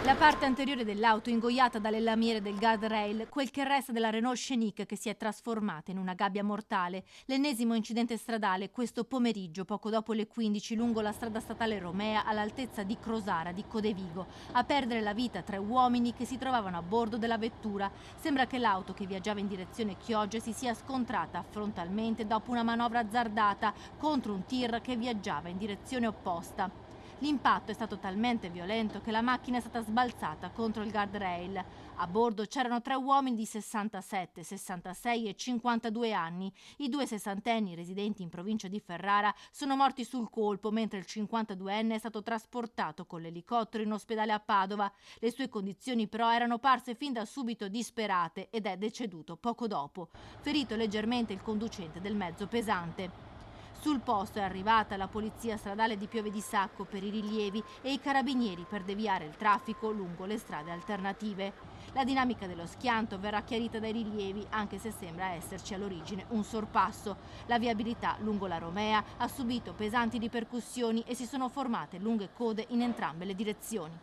La parte anteriore dell'auto ingoiata dalle lamiere del guardrail, quel che resta della Renault Scenic che si è trasformata in una gabbia mortale. L'ennesimo incidente stradale questo pomeriggio, poco dopo le 15, lungo la strada statale Romea all'altezza di Crosara di Codevigo. A perdere la vita 3 uomini che si trovavano a bordo della vettura. Sembra che l'auto che viaggiava in direzione Chioggia si sia scontrata frontalmente dopo una manovra azzardata contro un tir che viaggiava in direzione opposta. L'impatto è stato talmente violento che la macchina è stata sbalzata contro il guardrail. A bordo c'erano 3 uomini di 67, 66 e 52 anni. I 2 sessantenni residenti in provincia di Ferrara sono morti sul colpo, mentre il 52enne è stato trasportato con l'elicottero in ospedale a Padova. Le sue condizioni però erano parse fin da subito disperate ed è deceduto poco dopo. Ferito leggermente il conducente del mezzo pesante. Sul posto è arrivata la polizia stradale di Pieve di Sacco per i rilievi e i carabinieri per deviare il traffico lungo le strade alternative. La dinamica dello schianto verrà chiarita dai rilievi, anche se sembra esserci all'origine un sorpasso. La viabilità lungo la Romea ha subito pesanti ripercussioni e si sono formate lunghe code in entrambe le direzioni.